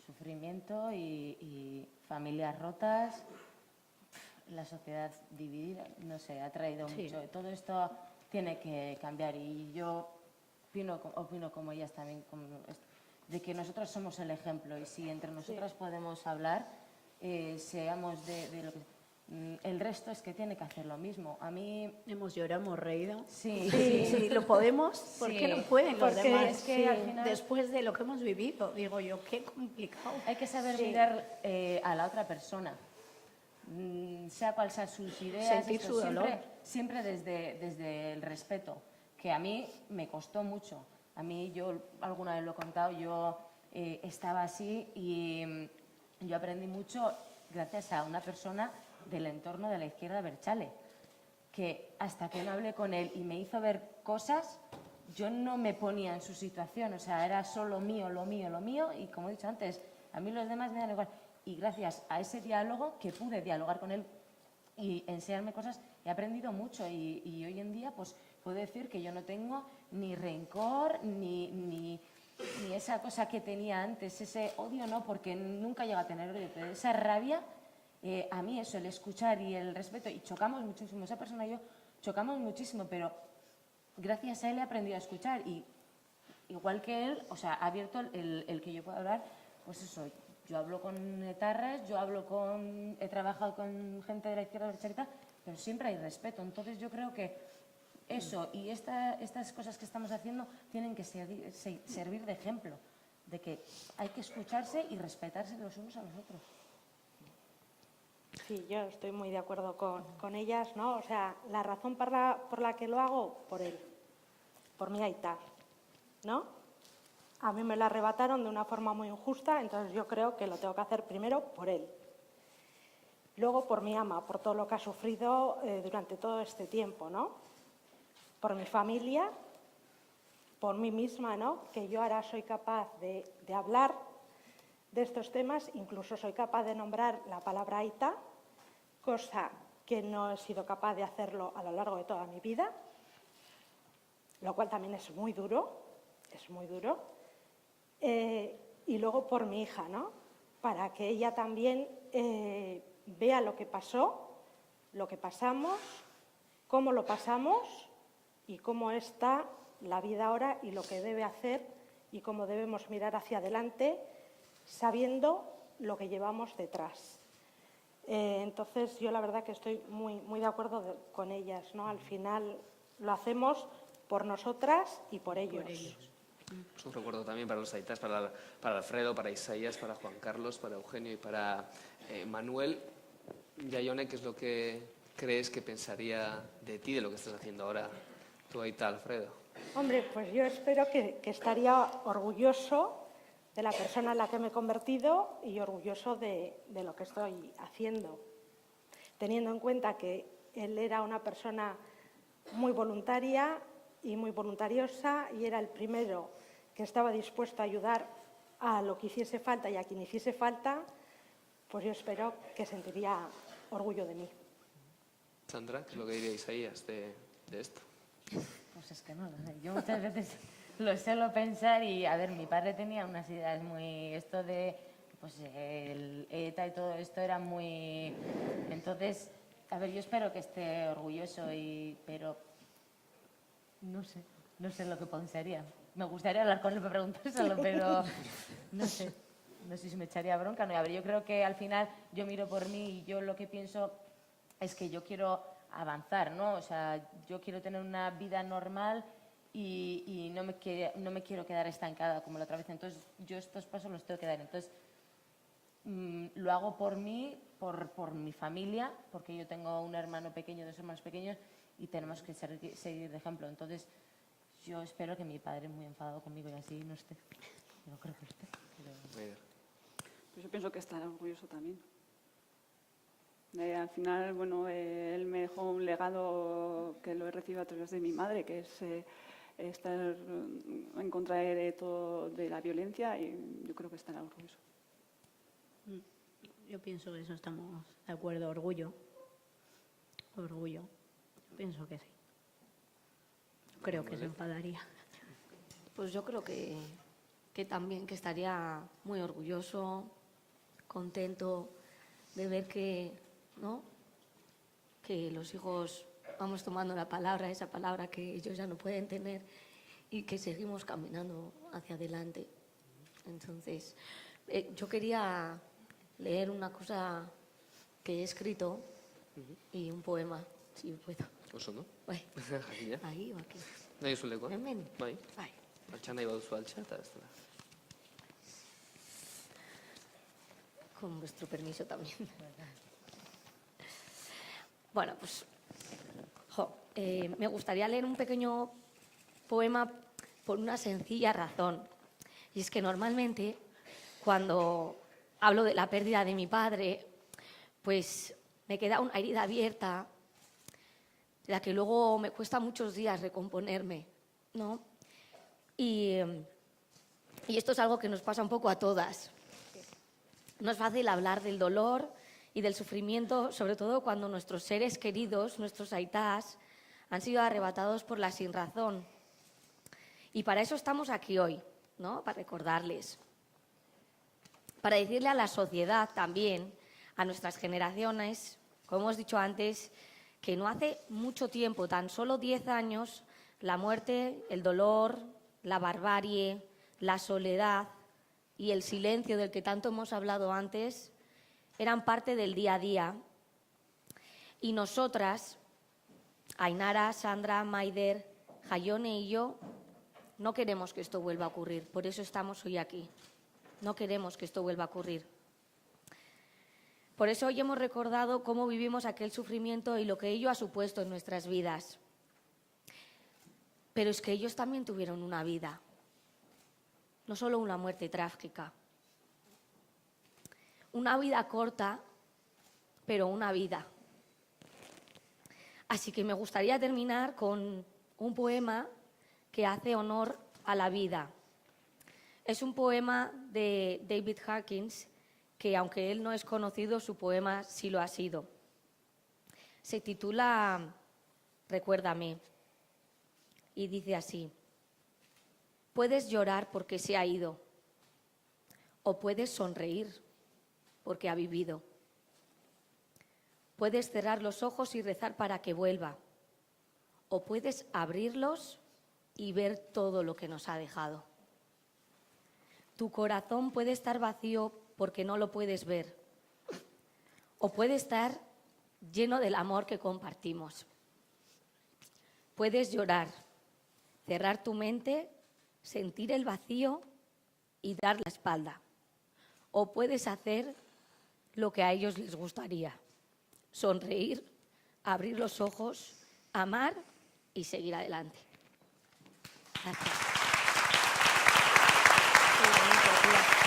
sufrimiento y familias rotas. La sociedad dividida, no sé, ha traído mucho. Todo esto tiene que cambiar y yo opino como ellas también, de que nosotros somos el ejemplo y si entre nosotras podemos hablar, seamos de lo que... El resto es que tiene que hacer lo mismo. A mí... Hemos llorado, hemos reído. Sí, lo podemos. ¿Por qué no pueden los demás? Es que al final... Después de lo que hemos vivido, digo yo, qué complicado. Hay que saber mirar a la otra persona. Sea cual sea sus ideas, sentir su dolor. Siempre desde el respeto, que a mí me costó mucho. A mí, yo alguna vez lo he contado, yo estaba así y yo aprendí mucho gracias a una persona del entorno de la izquierda Berchale, que hasta que no hablé con él y me hizo ver cosas, yo no me ponía en su situación, o sea, era solo mío, lo mío, y como he dicho antes, a mí los demás me dan igual. Y gracias a ese diálogo, que pude dialogar con él y enseñarme cosas, he aprendido mucho y hoy en día pues puedo decir que yo no tengo ni rencor, ni esa cosa que tenía antes, ese odio no, porque nunca llega a tener odio, pero esa rabia, a mí eso, el escuchar y el respeto, y chocamos muchísimo, esa persona y yo chocamos muchísimo, pero gracias a él he aprendido a escuchar y igual que él, o sea, ha abierto el que yo pueda hablar, pues eso, Yo hablo con etarras, he trabajado con gente de la izquierda bercheta, pero siempre hay respeto. Entonces yo creo que eso y estas cosas que estamos haciendo tienen que servir de ejemplo, de que hay que escucharse y respetarse los unos a los otros. Sí, yo estoy muy de acuerdo con ellas, ¿no? O sea, la razón por la que lo hago, por él, por mi aita, ¿no? A mí me lo arrebataron de una forma muy injusta, entonces yo creo que lo tengo que hacer primero por él. Luego por mi ama, por todo lo que ha sufrido durante todo este tiempo, ¿no? Por mi familia, por mí misma, ¿no? Que yo ahora soy capaz de hablar de estos temas, incluso soy capaz de nombrar la palabra aita, cosa que no he sido capaz de hacerlo a lo largo de toda mi vida, lo cual también es muy duro, es muy duro. Y luego por mi hija, ¿no? Para que ella también vea lo que pasó, lo que pasamos, cómo lo pasamos y cómo está la vida ahora y lo que debe hacer y cómo debemos mirar hacia adelante sabiendo lo que llevamos detrás. Entonces, yo la verdad que estoy muy de acuerdo con ellas, ¿no? Al final lo hacemos por nosotras y por ellos. Pues un recuerdo también para los aitas, para Alfredo, para Isaías, para Juan Carlos, para Eugenio y para Manuel. Yaione, ¿qué es lo que crees que pensaría de ti, de lo que estás haciendo ahora tu aita Alfredo? Hombre, pues yo espero que estaría orgulloso de la persona en la que me he convertido y orgulloso de lo que estoy haciendo, teniendo en cuenta que él era una persona muy voluntaria y muy voluntariosa y era el primero que estaba dispuesto a ayudar a lo que hiciese falta y a quien hiciese falta, pues yo espero que sentiría orgullo de mí. Sandra, ¿qué es lo que diría Isaías de esto? Pues es que no lo sé. Yo muchas veces lo suelo pensar y, a ver, mi padre tenía unas ideas muy... Esto de, pues, el ETA y todo esto era muy... Entonces, a ver, yo espero que esté orgulloso, pero no sé lo que pensaría. Me gustaría hablar con él para preguntárselo, pero no sé si me echaría bronca. No, a ver, yo creo que al final yo miro por mí y yo lo que pienso es que yo quiero avanzar, ¿no? O sea, yo quiero tener una vida normal y no me quiero quedar estancada como la otra vez. Entonces, yo estos pasos los tengo que dar. Entonces, lo hago por mí, por mi familia, porque yo tengo un hermano pequeño, 2 hermanos pequeños y tenemos que seguir de ejemplo. Entonces, yo espero que mi padre, muy enfadado conmigo y así, no esté. Yo no creo que esté. Pero... Pues yo pienso que estará orgulloso también. Al final, bueno, él me dejó un legado que lo he recibido a través de mi madre, que es estar en contra de todo de la violencia, y yo creo que estará orgulloso. Yo pienso que eso estamos de acuerdo. Orgullo. Pienso que sí. Creo que se enfadaría. Pues yo creo que también que estaría muy orgulloso, contento de ver que, ¿no? Que los hijos vamos tomando la palabra, esa palabra que ellos ya no pueden tener y que seguimos caminando hacia adelante. Entonces, yo quería leer una cosa que he escrito y un poema, si puedo. Oso, no? Bai. Jakina. Ahí o aquí. Nahi zulekoa? Hemen. Bai. Bai. Altxa nahi baduzu altxa, eta ez da. Con vuestro permiso también. Bueno, pues me gustaría leer un pequeño poema por una sencilla razón. Y es que normalmente cuando hablo de la pérdida de mi padre, pues me queda una herida abierta de la que luego me cuesta muchos días recomponerme, ¿no? Y esto es algo que nos pasa un poco a todas. No es fácil hablar del dolor y del sufrimiento, sobre todo cuando nuestros seres queridos, nuestros aitás, han sido arrebatados por la sinrazón. Y para eso estamos aquí hoy, ¿no? Para recordarles. Para decirle a la sociedad también, a nuestras generaciones, como hemos dicho antes, que no hace mucho tiempo, tan solo 10 años, la muerte, el dolor, la barbarie, la soledad, y el silencio del que tanto hemos hablado antes eran parte del día a día. Y nosotras, Ainara, Sandra, Maider, Jaione y yo, no queremos que esto vuelva a ocurrir. Por eso estamos hoy aquí. No queremos que esto vuelva a ocurrir. Por eso hoy hemos recordado cómo vivimos aquel sufrimiento y lo que ello ha supuesto en nuestras vidas. Pero es que ellos también tuvieron una vida, no solo una muerte trágica. Una vida corta, pero una vida. Así que me gustaría terminar con un poema que hace honor a la vida. Es un poema de David Hawkins, que aunque él no es conocido, su poema sí lo ha sido. Se titula Recuérdame y dice así: puedes llorar porque se ha ido, o puedes sonreír porque ha vivido. Puedes cerrar los ojos y rezar para que vuelva, o puedes abrirlos y ver todo lo que nos ha dejado. Tu corazón puede estar vacío porque no lo puedes ver, o puede estar lleno del amor que compartimos. Puedes llorar, cerrar tu mente, sentir el vacío y dar la espalda, o puedes hacer lo que a ellos les gustaría: sonreír, abrir los ojos, amar y seguir adelante. Gracias. Qué bonito, tía.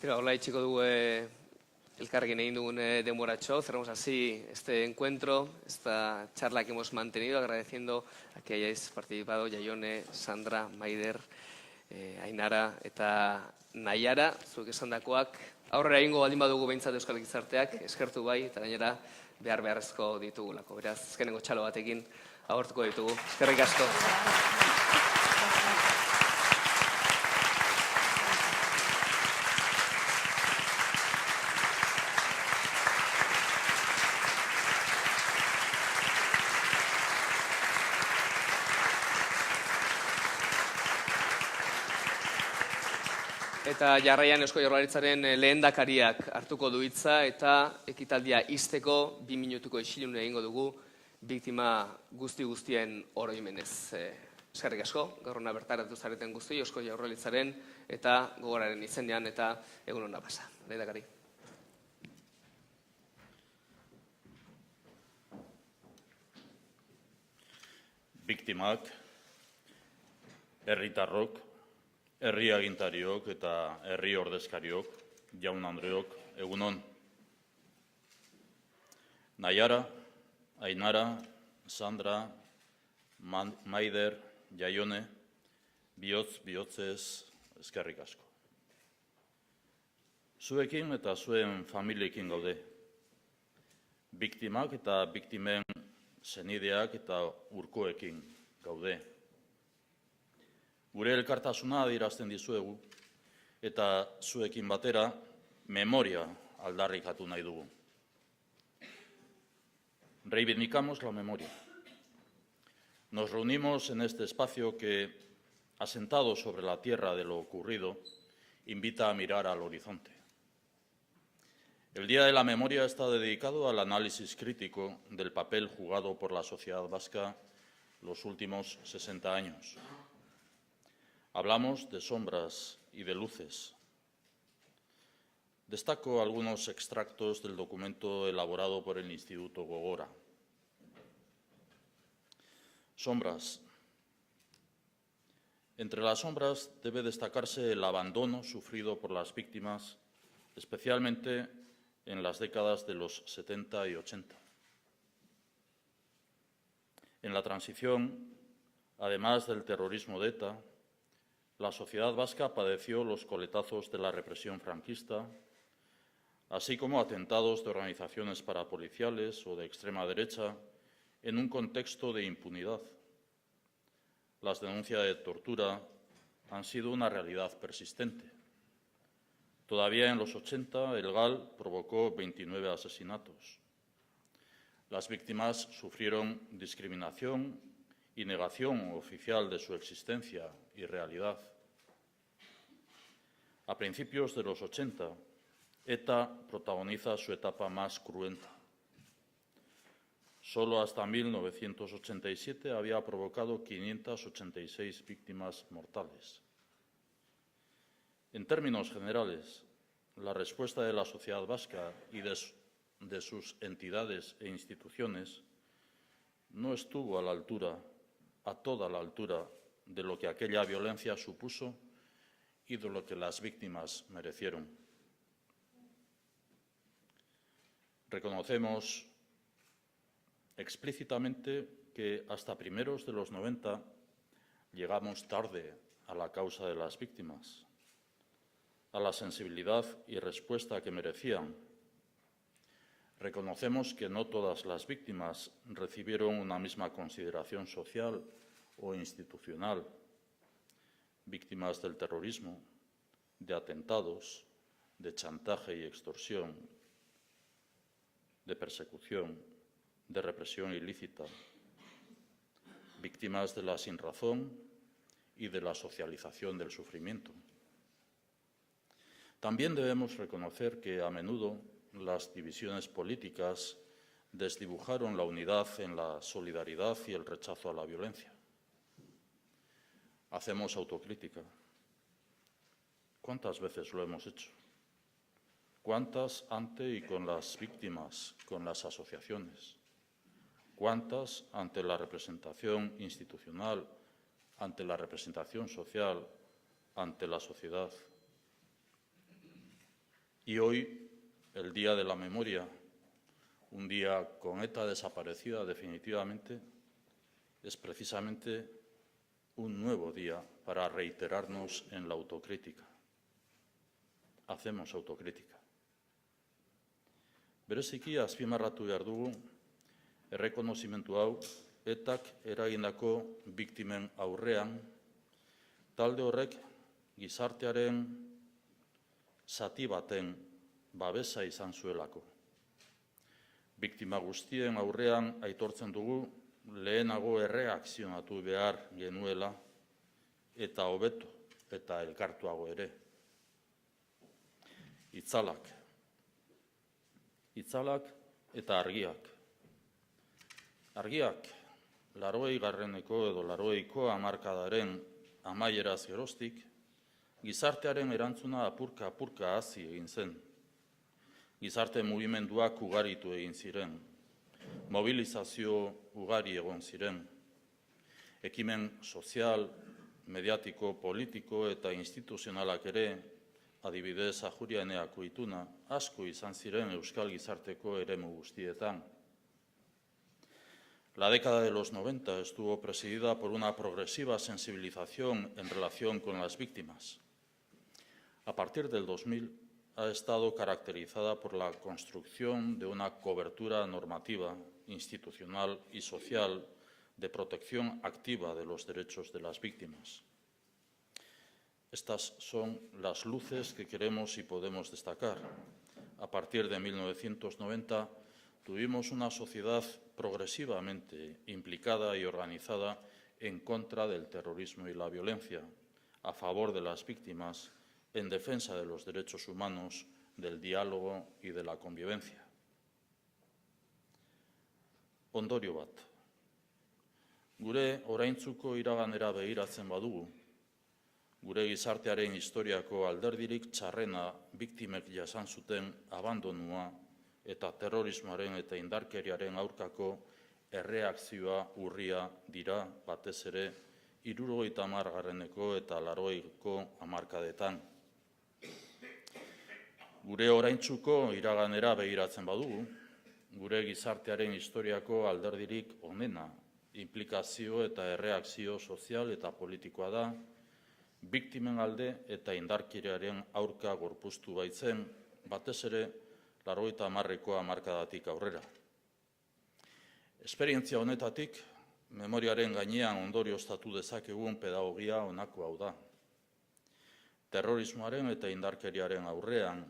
Hola, itxiko dugu elkarrekin egin dugun denboratxo. Cerramos así este encuentro, esta charla que hemos mantenido, agradeciendo a que hayáis participado Jaione, Sandra, Maider, Ainara eta Naiara, zuek esandakoak. Aurrera egingo baldin badugu behintzat euskal gizarteak, eskertu bai, eta gainera beharrezko ditugulako. Beraz, azkenengo txalo batekin agortuko ditugu. Eskerrik asko. Eta jarraian Eusko Jaurlaritzaren lehendakariak hartuko du hitza eta ekitaldia ixteko 2 minutuko isilune egingo dugu biktima guztien oroimenez. Eskerrik asko, gaur hona bertaratu zareten guzti Eusko Jaurlaritzaren eta gogoraren izenean eta egun ona pasa. Lehendakari. Biktimak, herritarrok, herri agintariok eta herri ordezkariok, jaun andreok, egunon. Naiara, Ainara, Sandra, Maider, Jaione, bihotzez eskerrik asko. Zuekin eta zuen familiekin gaude. Biktimak eta biktimen senideak eta urkoekin gaude. Gure elkartasuna adierazten dizuegu eta zuekin batera memoria aldarrikatu nahi dugu. Reivindicamos la memoria. Nos reunimos en este espacio que, asentado sobre la tierra de lo ocurrido, invita a mirar al horizonte. El Día de la Memoria está dedicado al análisis crítico del papel jugado por la sociedad vasca los últimos 60 años. Hablamos de sombras y de luces. Destaco algunos extractos del documento elaborado por el Instituto Gogora. Sombras. Entre las sombras debe destacarse el abandono sufrido por las víctimas, especialmente en las décadas de los 70 y 80. En la transición, además del terrorismo de ETA, la sociedad vasca padeció los coletazos de la represión franquista, así como atentados de organizaciones parapoliciales o de extrema derecha en un contexto de impunidad. Las denuncias de tortura han sido una realidad persistente. Todavía en los 80, el GAL provocó 29 asesinatos. Las víctimas sufrieron discriminación y negación oficial de su existencia y realidad. A principios de los 80, ETA protagoniza su etapa más cruenta. Solo hasta 1987 había provocado 586 víctimas mortales. En términos generales, la respuesta de la sociedad vasca y de sus entidades e instituciones no estuvo a toda la altura de lo que aquella violencia supuso y de lo que las víctimas merecieron. Reconocemos explícitamente que hasta primeros de los 90 llegamos tarde a la causa de las víctimas, a la sensibilidad y respuesta que merecían. Reconocemos que no todas las víctimas recibieron una misma consideración social o institucional. Víctimas del terrorismo, de atentados, de chantaje y extorsión, de persecución, de represión ilícita, víctimas de la sinrazón y de la socialización del sufrimiento. También debemos reconocer que a menudo las divisiones políticas desdibujaron la unidad en la solidaridad y el rechazo a la violencia. Hacemos autocrítica. ¿Cuántas veces lo hemos hecho? ¿Cuántas ante y con las víctimas, con las asociaciones? ¿Cuántas ante la representación institucional, ante la representación social, ante la sociedad? Y hoy, el Día de la Memoria, un día con ETA desaparecida definitivamente, es precisamente un nuevo día para reiterarnos en la autocrítica. Hacemos autocrítica. Bereziki azpimarratu behar dugu, errekonozimentu hau ETAk eragindako biktimen aurrean, talde horrek gizartearen zati baten babesa izan zuelako. Biktima guztien aurrean aitortzen dugu lehenago erreakzionatu behar genuela eta hobeto eta elkartuago ere. Itzalak. Itzalak eta argiak. Argiak, 80. edo 80ko hamarkadaren amaieraz geroztik, gizartearen erantzuna apurka-apurka hazi egin zen. Gizarte mugimenduak ugaritu egin ziren. Mobilizazio ugari egon ziren. Ekimen sozial, mediatiko, politiko eta instituzionalak ere, adibidez Ajuria Eneako ituna, asko izan ziren euskal gizarteko eremu guztietan. La década de los 90 estuvo presidida por una progresiva sensibilización en relación con las víctimas. A partir del 2000 ha estado caracterizada por la construcción de una cobertura normativa, institucional y social de protección activa de los derechos de las víctimas. Estas son las luces que queremos y podemos destacar. A partir de 1990 tuvimos una sociedad progresivamente implicada y organizada en contra del terrorismo y la violencia, a favor de las víctimas, en defensa de los derechos humanos del diálogo y de la convivencia. Ondorio bat. Gure oraintzuko iraganera begiratzen badugu, gure gizartearen historiako alderdirik txarrena biktimek jasan zuten abandonua eta terrorismoaren eta indarkeriaren aurkako erreakzioa urria dira batez ere 70. eta 80. hamarkadetan. Gure oraintzuko iraganera begiratzen badugu, gure gizartearen historiako alderdirik onena, implikazio eta erreakzio sozial eta politikoa da, biktimen alde eta indarkeriaren aurka gorpuztu baitzen, batez ere 80. hamarkadatik aurrera. Esperientzia honetatik, memoriaren gainean ondorioztatu dezakegun pedagogia honako hau da. Terrorismoaren eta indarkeriaren aurrean,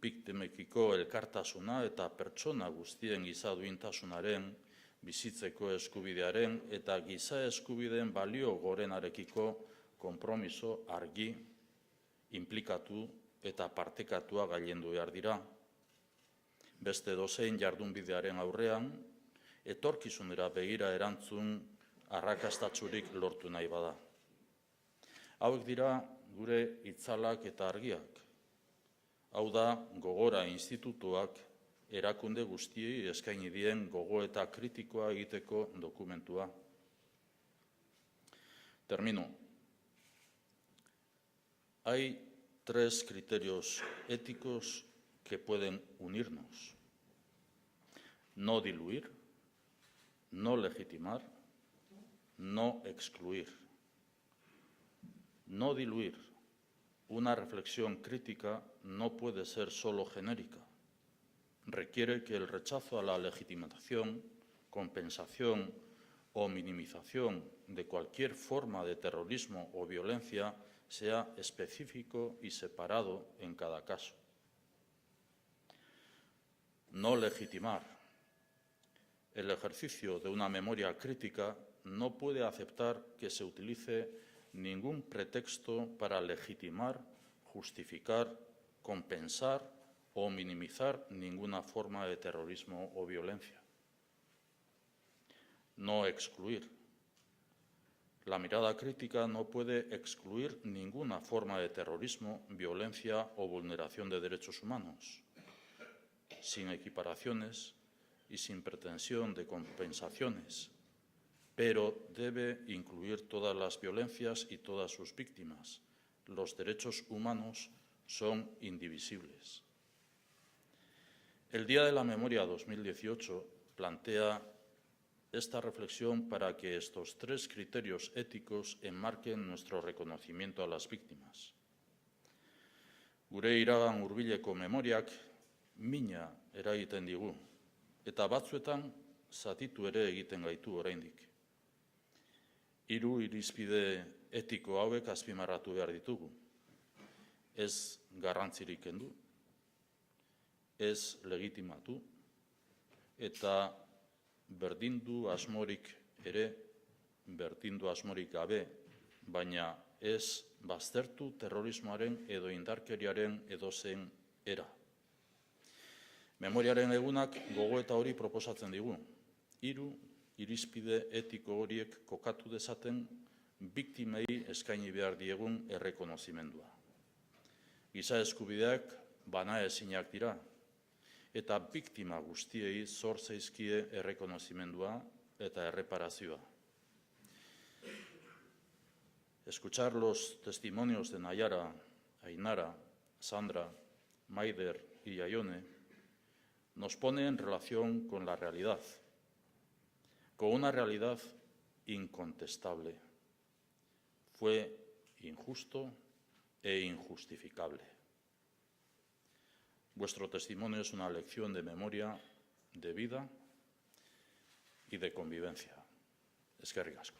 biktimekiko elkartasuna eta pertsona guztien giza duintasunaren, bizitzeko eskubidearen eta giza eskubideen balio gorenarekiko konpromiso argi, inplikatu eta partekatua gailendu behar dira. Beste dozein jardunbidearen aurrean, etorkizunera begira erantzun arrakastatsurik lortu nahi bada. Hauek dira gure itzalak eta argiak. Hau da Gogora Institutuak erakunde guztiei eskaini dien gogoeta kritikoa egiteko dokumentua. Termino. Hay 3 criterios éticos que pueden unirnos. No diluir, no legitimar, no excluir. No diluir. Una reflexión crítica no puede ser solo genérica. Requiere que el rechazo a la legitimación, compensación o minimización de cualquier forma de terrorismo o violencia sea específico y separado en cada caso. No legitimar. El ejercicio de una memoria crítica no puede aceptar que se utilice ningún pretexto para legitimar, justificar, compensar o minimizar ninguna forma de terrorismo o violencia. No excluir. La mirada crítica no puede excluir ninguna forma de terrorismo, violencia o vulneración de derechos humanos, sin equiparaciones y sin pretensión de compensaciones, pero debe incluir todas las violencias y todas sus víctimas. Los derechos humanos son indivisibles. El Día de la Memoria 2018 plantea esta reflexión para que estos 3 criterios éticos enmarquen nuestro reconocimiento a las víctimas. Gure iragan hurbileko memoriak mina eragiten digu, eta batzuetan zatitu ere egiten gaitu oraindik. 3 irizpide etiko hauek azpimarratu behar ditugu. Ez garrantzirik kendu, ez legitimatu, eta berdindu asmorik ere, berdindu asmorik gabe, baina ez baztertu terrorismoaren edo indarkeriaren edozein era. Memoriaren egunak gogoeta hori proposatzen digu. 3 irizpide etiko horiek kokatu dezaten biktimei eskaini behar diegun errekonozimendua. Giza eskubideak banaezinak dira, eta biktima guztiei zor zaizkie errekonozimendua eta erreparazioa. Escuchar los testimonios de Nayara, Ainara, Sandra, Maider y Yayone nos pone en relación con la realidad, con una realidad incontestable. Fue injusto e injustificable. Vuestro testimonio es una lección de memoria, de vida y de convivencia. Eskerrik asko.